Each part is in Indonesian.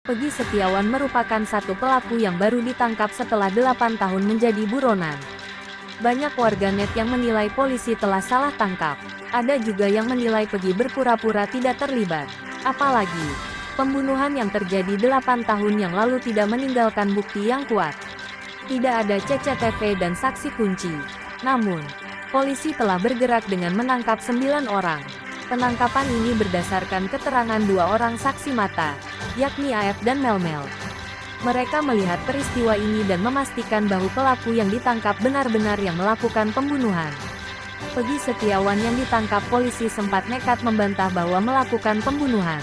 Peggy Setiawan merupakan satu pelaku yang baru ditangkap setelah 8 tahun menjadi buronan. Banyak warganet yang menilai polisi telah salah tangkap. Ada juga yang menilai Peggy berpura-pura tidak terlibat. Apalagi, pembunuhan yang terjadi 8 tahun yang lalu tidak meninggalkan bukti yang kuat. Tidak ada CCTV dan saksi kunci. Namun, polisi telah bergerak dengan menangkap 9 orang. Penangkapan ini berdasarkan keterangan 2 orang saksi mata, yakni AF dan Melmel. Mereka melihat peristiwa ini dan memastikan bahwa pelaku yang ditangkap benar-benar yang melakukan pembunuhan. Peggy Setiawan yang ditangkap polisi sempat nekat membantah bahwa melakukan pembunuhan.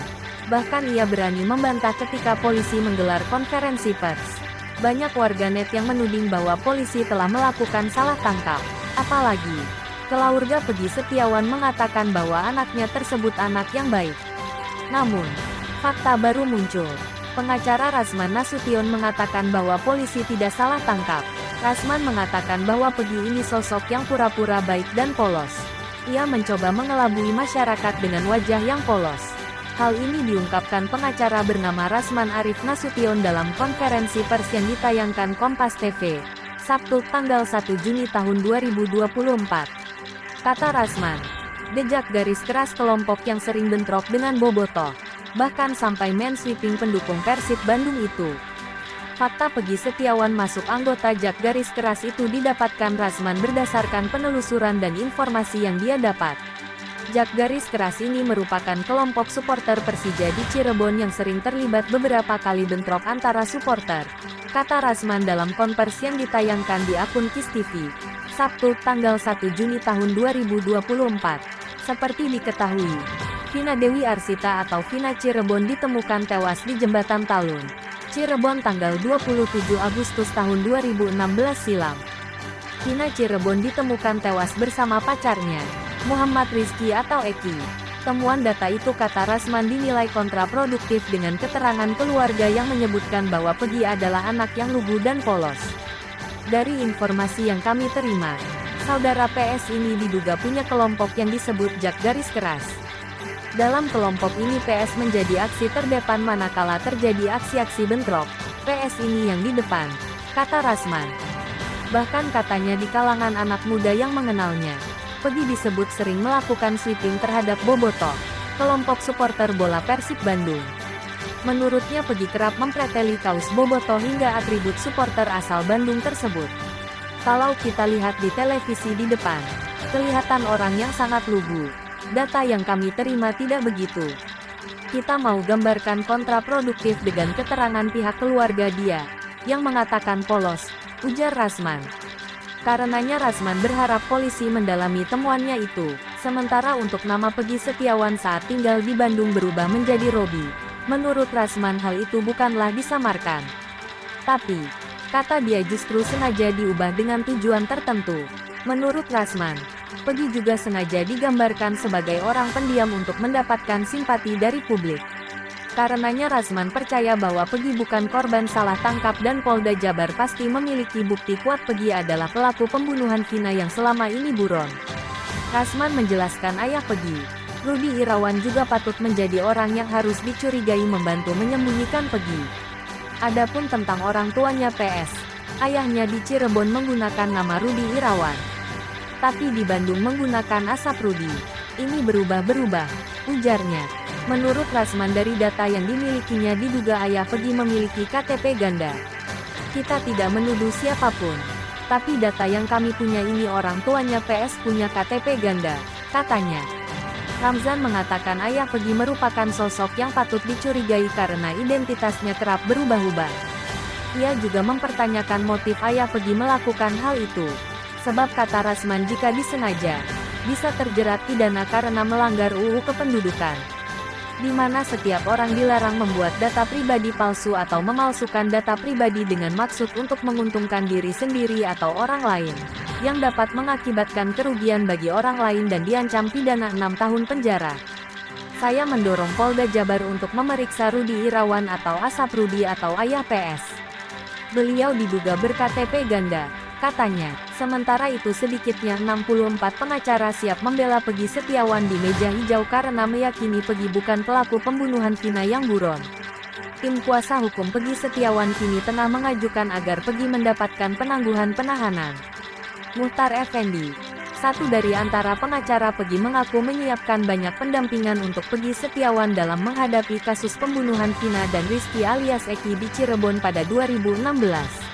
Bahkan ia berani membantah ketika polisi menggelar konferensi pers. Banyak warganet yang menuding bahwa polisi telah melakukan salah tangkap. Apalagi, keluarga Peggy Setiawan mengatakan bahwa anaknya tersebut anak yang baik. Namun, fakta baru muncul. Pengacara Rasman Nasution mengatakan bahwa polisi tidak salah tangkap. Rasman mengatakan bahwa Peggy ini sosok yang pura-pura baik dan polos. Ia mencoba mengelabui masyarakat dengan wajah yang polos. Hal ini diungkapkan pengacara bernama Rasman Arif Nasution dalam konferensi pers yang ditayangkan Kompas TV, Sabtu tanggal 1 Juni tahun 2024. Kata Rasman, jejak garis keras kelompok yang sering bentrok dengan Bobotoh, bahkan sampai main sweeping pendukung Persib Bandung itu. Fakta Peggy Setiawan masuk anggota jak garis keras itu didapatkan Rasman berdasarkan penelusuran dan informasi yang dia dapat. Jak garis keras ini merupakan kelompok supporter Persija di Cirebon yang sering terlibat beberapa kali bentrok antara supporter, kata Rasman dalam konversi yang ditayangkan di akun KIS TV, Sabtu tanggal 1 Juni tahun 2024. Seperti diketahui, Vina Dewi Arsita atau Vina Cirebon ditemukan tewas di Jembatan Talun, Cirebon tanggal 27 Agustus tahun 2016 silam. Vina Cirebon ditemukan tewas bersama pacarnya, Muhammad Rizky atau Eki. Temuan data itu kata Rasman dinilai kontraproduktif dengan keterangan keluarga yang menyebutkan bahwa Peggy adalah anak yang lugu dan polos. Dari informasi yang kami terima, saudara PS ini diduga punya kelompok yang disebut jak garis keras. Dalam kelompok ini PS menjadi aksi terdepan manakala terjadi aksi-aksi bentrok, PS ini yang di depan, kata Rasman. Bahkan katanya di kalangan anak muda yang mengenalnya, Peggy disebut sering melakukan sweeping terhadap Bobotoh, kelompok supporter bola Persib Bandung. Menurutnya Peggy kerap mempreteli kaos Bobotoh hingga atribut supporter asal Bandung tersebut. Kalau kita lihat di televisi di depan, kelihatan orang yang sangat lugu. Data yang kami terima tidak begitu. Kita mau gambarkan kontraproduktif dengan keterangan pihak keluarga dia, yang mengatakan polos, ujar Rasman. Karenanya Rasman berharap polisi mendalami temuannya itu. Sementara untuk nama Peggy Setiawan saat tinggal di Bandung berubah menjadi Robi. Menurut Rasman hal itu bukanlah disamarkan. Tapi, kata dia justru sengaja diubah dengan tujuan tertentu. Menurut Rasman, Peggy juga sengaja digambarkan sebagai orang pendiam untuk mendapatkan simpati dari publik. Karenanya Rasman percaya bahwa Peggy bukan korban salah tangkap dan Polda Jabar pasti memiliki bukti kuat Peggy adalah pelaku pembunuhan Vina yang selama ini buron. Rasman menjelaskan ayah Peggy, Rudi Irawan juga patut menjadi orang yang harus dicurigai membantu menyembunyikan Peggy. Adapun tentang orang tuanya PS, ayahnya di Cirebon menggunakan nama Rudi Irawan, tapi di Bandung menggunakan Asap Rudi. Ini berubah-berubah, ujarnya. Menurut Rasman dari data yang dimilikinya diduga ayah Peggy memiliki KTP ganda. Kita tidak menuduh siapapun, tapi data yang kami punya ini orang tuanya PS punya KTP ganda, katanya. Ramzan mengatakan ayah Peggy merupakan sosok yang patut dicurigai karena identitasnya kerap berubah-ubah. Ia juga mempertanyakan motif ayah Peggy melakukan hal itu. Sebab kata Rasman jika disengaja, bisa terjerat pidana karena melanggar UU Kependudukan, di mana setiap orang dilarang membuat data pribadi palsu atau memalsukan data pribadi dengan maksud untuk menguntungkan diri sendiri atau orang lain, yang dapat mengakibatkan kerugian bagi orang lain dan diancam pidana 6 tahun penjara. Saya mendorong Polda Jabar untuk memeriksa Rudi Irawan atau Asap Rudi atau ayah PS. Beliau diduga ber-KTP ganda, katanya. Sementara itu sedikitnya 64 pengacara siap membela Peggy Setiawan di meja hijau karena meyakini Peggy bukan pelaku pembunuhan Vina yang buron. tim kuasa hukum Peggy Setiawan kini tengah mengajukan agar Peggy mendapatkan penangguhan penahanan. Muchtar Effendi, satu dari antara pengacara Peggy, mengaku menyiapkan banyak pendampingan untuk Peggy Setiawan dalam menghadapi kasus pembunuhan Vina dan Rizky alias Eki di Cirebon pada 2016.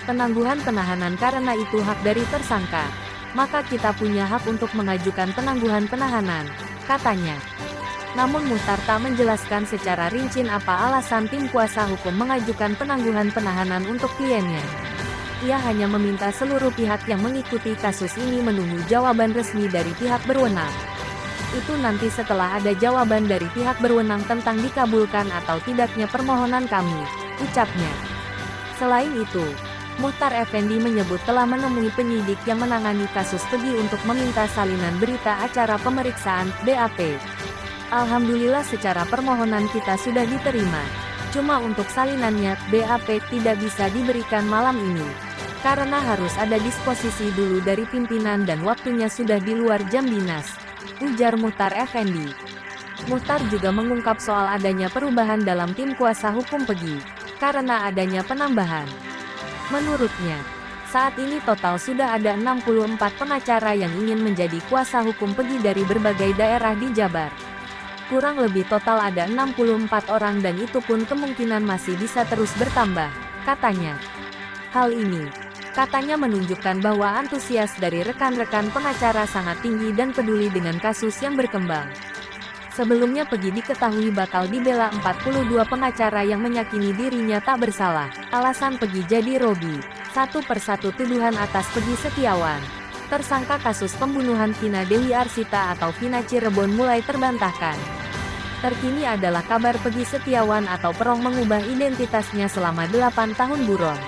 Penangguhan penahanan karena itu hak dari tersangka, maka kita punya hak untuk mengajukan penangguhan penahanan, katanya. Namun Muchtar tak menjelaskan secara rinci apa alasan tim kuasa hukum mengajukan penangguhan penahanan untuk kliennya. Ia hanya meminta seluruh pihak yang mengikuti kasus ini menunggu jawaban resmi dari pihak berwenang. Itu nanti setelah ada jawaban dari pihak berwenang tentang dikabulkan atau tidaknya permohonan kami, ucapnya. Selain itu, Muchtar Effendi menyebut telah menemui penyidik yang menangani kasus Peggy untuk meminta salinan berita acara pemeriksaan, BAP. Alhamdulillah secara permohonan kita sudah diterima. Cuma untuk salinannya, BAP tidak bisa diberikan malam ini. Karena harus ada disposisi dulu dari pimpinan dan waktunya sudah di luar jam dinas, ujar Muchtar Effendi. Muchtar juga mengungkap soal adanya perubahan dalam tim kuasa hukum Peggy, karena adanya penambahan. Menurutnya, saat ini total sudah ada 64 pengacara yang ingin menjadi kuasa hukum Peggy dari berbagai daerah di Jabar. Kurang lebih total ada 64 orang dan itu pun kemungkinan masih bisa terus bertambah, katanya. Hal ini, katanya menunjukkan bahwa antusias dari rekan-rekan pengacara sangat tinggi dan peduli dengan kasus yang berkembang. Sebelumnya Peggy diketahui bakal dibela 42 pengacara yang meyakini dirinya tak bersalah. Alasan Peggy jadi Robi, satu persatu tuduhan atas Peggy Setiawan, tersangka kasus pembunuhan Vina Dewi Arsita atau Vina Cirebon, mulai terbantahkan. Terkini adalah kabar Peggy Setiawan atau Perong mengubah identitasnya selama 8 tahun buron.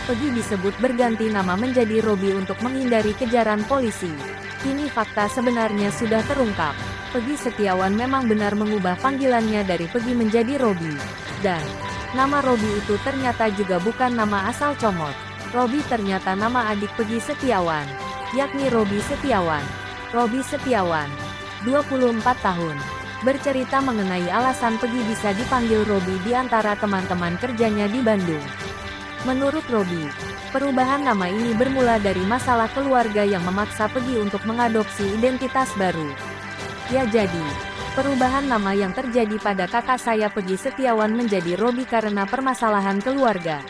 Peggy disebut berganti nama menjadi Robi untuk menghindari kejaran polisi. Kini fakta sebenarnya sudah terungkap. Peggy Setiawan memang benar mengubah panggilannya dari Peggy menjadi Robi. Dan nama Robi itu ternyata juga bukan nama asal comot. Robi ternyata nama adik Peggy Setiawan, yakni Robi Setiawan. Robi Setiawan, 24 tahun. Bercerita mengenai alasan Peggy bisa dipanggil Robi di antara teman-teman kerjanya di Bandung. Menurut Robi, perubahan nama ini bermula dari masalah keluarga yang memaksa Peggy untuk mengadopsi identitas baru. Ya, jadi, perubahan nama yang terjadi pada kakak saya Peggy Setiawan menjadi Robi karena permasalahan keluarga.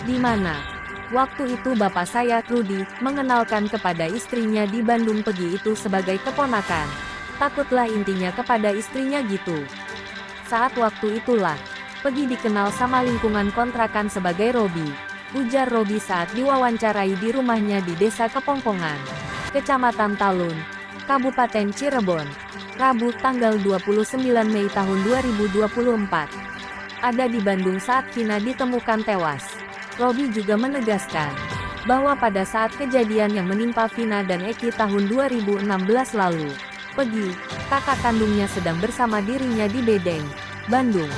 Di mana, waktu itu bapak saya, Rudi, mengenalkan kepada istrinya di Bandung Peggy itu sebagai keponakan. Takutlah intinya kepada istrinya gitu. Saat waktu itulah, Peggy dikenal sama lingkungan kontrakan sebagai Robi, ujar Robi saat diwawancarai di rumahnya di Desa Kepongpongan, Kecamatan Talun, Kabupaten Cirebon, Rabu tanggal 29 Mei tahun 2024. Ada di Bandung saat Vina ditemukan tewas. Robi juga menegaskan bahwa pada saat kejadian yang menimpa Vina dan Eki tahun 2016 lalu, Peggy, kakak kandungnya sedang bersama dirinya di Bedeng, Bandung.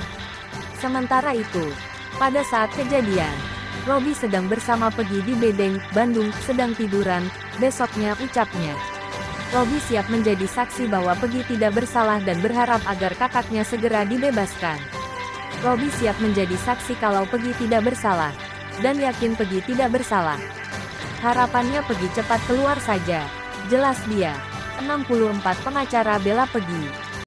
Sementara itu, pada saat kejadian, Robi sedang bersama Peggy di Bedeng, Bandung, sedang tiduran. Besoknya, ucapnya, Robi siap menjadi saksi bahwa Peggy tidak bersalah dan berharap agar kakaknya segera dibebaskan. Robi siap menjadi saksi kalau Peggy tidak bersalah, dan yakin Peggy tidak bersalah. Harapannya Peggy cepat keluar saja, jelas dia. 64 pengacara bela Peggy.